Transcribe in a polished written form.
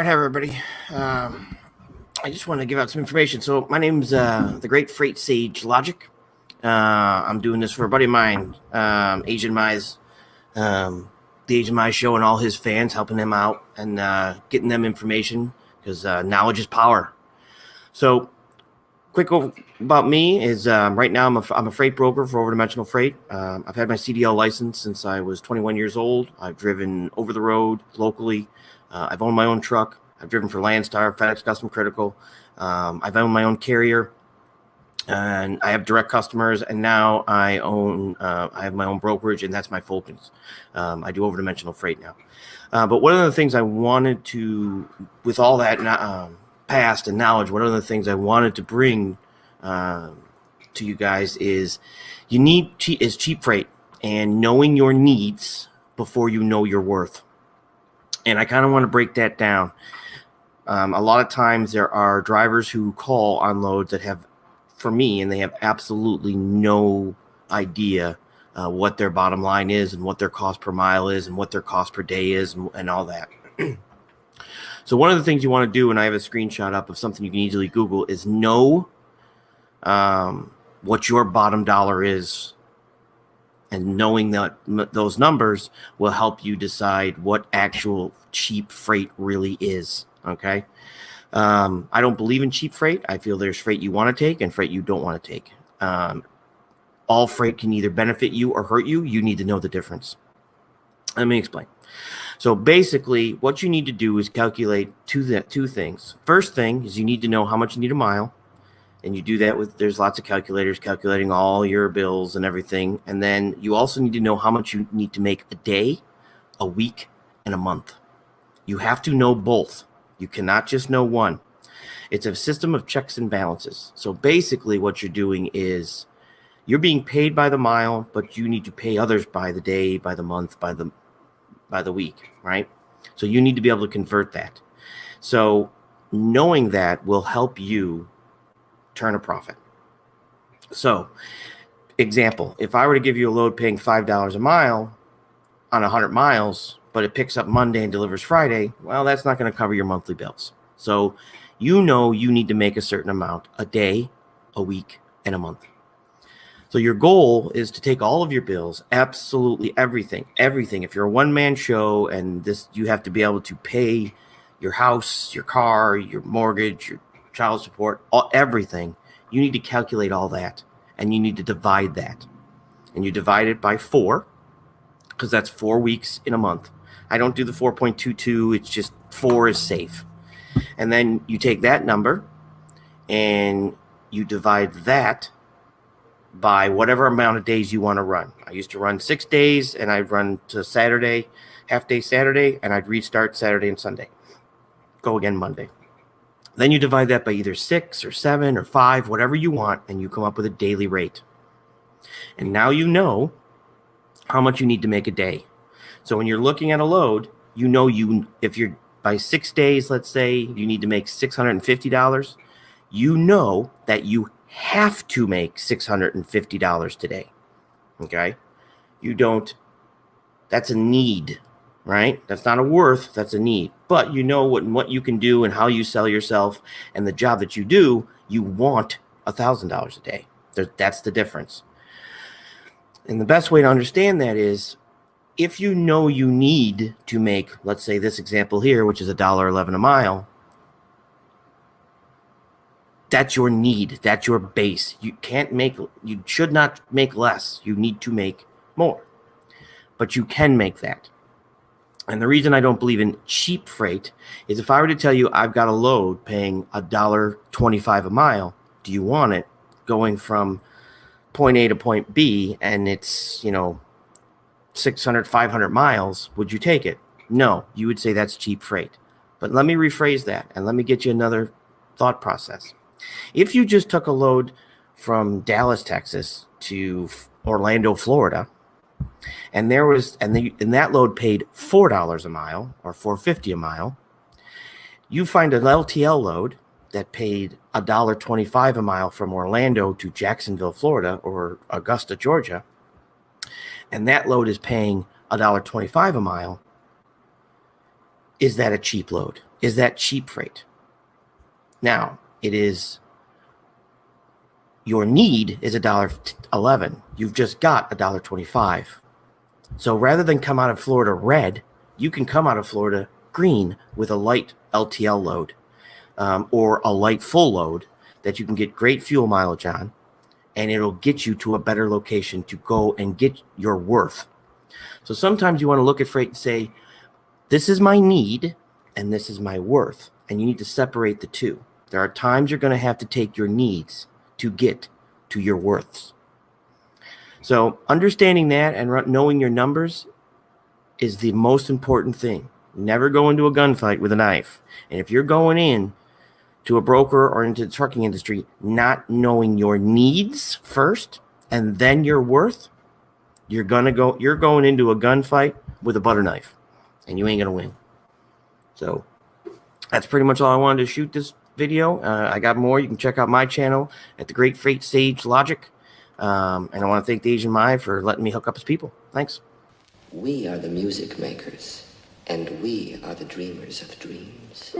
right, hi everybody. I just want to give out some information. So my name's the Great Freight Sage Logic. I'm doing this for a buddy of mine, Asian Mize, the Asian Mize Show, and all his fans, helping him out and getting them information because knowledge is power. So quick about me is right now I'm a freight broker for Overdimensional Freight. I've had my CDL license since I was 21 years old. I've driven over the road locally. I've owned my own truck. I've driven for Landstar, FedEx Custom Critical. I've owned my own carrier, and I have direct customers. And now I have my own brokerage, and that's my focus. I do Overdimensional Freight now. But one of the things I wanted to, with all that past and knowledge, one of the things I wanted to bring to you guys is cheap freight and knowing your needs before you know your worth. And I kind of want to break that down. A lot of times there are drivers who call on loads that have, for me, and they have absolutely no idea what their bottom line is and what their cost per mile is and what their cost per day is and all that. So one of the things you want to do, and I have a screenshot up of something you can easily Google, is know what your bottom dollar is. And knowing that those numbers will help you decide what actual cheap freight really is, okay? I don't believe in cheap freight. I feel there's freight you want to take and freight you don't want to take. All freight can either benefit you or hurt you. You need to know the difference. Let me explain. So basically, what you need to do is calculate two things. First thing is you need to know how much you need a mile. And you do that there's lots of calculators calculating all your bills and everything. And then you also need to know how much you need to make a day, a week, and a month. You have to know both. You cannot just know one. It's a system of checks and balances. So basically what you're doing is you're being paid by the mile, but you need to pay others by the day, by the month, by the week, right? So you need to be able to convert that. So knowing that will help you turn a profit. So, example, if I were to give you a load paying $5 a mile on 100 miles, but it picks up Monday and delivers Friday, well, that's not going to cover your monthly bills. So, you know you need to make a certain amount a day, a week, and a month. So your goal is to take all of your bills, absolutely everything. If you're a one-man show and you have to be able to pay your house, your car, your mortgage, your child support, everything, you need to calculate all that, and you need to divide that, and you divide it by 4 because that's 4 weeks in a month. I don't do the 4.22. It's just 4 is safe. And then you take that number and you divide that by whatever amount of days you want to run. I used to run 6 days, and I'd run to Saturday, half day Saturday, and I'd restart Saturday and Sunday, go again Monday. Then you divide that by either 6 or 7 or 5, whatever you want, and you come up with a daily rate. And now you know how much you need to make a day. So when you're looking at a load, you know if you're by 6 days, let's say you need to make $650, you know that you have to make $650 today. Okay? You don't, that's a need. Right? That's not a worth, that's a need. But you know what you can do and how you sell yourself and the job that you do, you want $1,000 a day. That's the difference. And the best way to understand that is if you know you need to make, let's say this example here, which is $1.11 a mile, that's your need. That's your base. You should not make less. You need to make more. But you can make that. And the reason I don't believe in cheap freight is if I were to tell you I've got a load paying $1.25 a mile, do you want it going from point A to point B and it's, 600, 500 miles, would you take it? No, you would say that's cheap freight. But let me rephrase that and let me get you another thought process. If you just took a load from Dallas, Texas to Orlando, Florida, and that load paid $4 a mile or $4.50 a mile, you find an LTL load that paid $1.25 a mile from Orlando to Jacksonville, Florida, or Augusta, Georgia, and that load is paying $1.25 a mile. is that a cheap load? Is that cheap freight? Now, it is your need is $1.11. You've just got $1.25. So rather than come out of Florida red, you can come out of Florida green with a light LTL load or a light full load that you can get great fuel mileage on, and it'll get you to a better location to go and get your worth. So sometimes you want to look at freight and say, this is my need and this is my worth, and you need to separate the two. There are times you're going to have to take your needs to get to your worths. So understanding that and knowing your numbers is the most important thing. Never go into a gunfight with a knife. And if you're going in to a broker or into the trucking industry not knowing your needs first and then your worth, you're going into a gunfight with a butter knife, and you ain't going to win. So that's pretty much all I wanted to shoot this video. I got more. You can check out my channel at The Great Freight Sage Logic. And I want to thank the Asian Mai for letting me hook up his people. Thanks. We are the music makers, and we are the dreamers of dreams.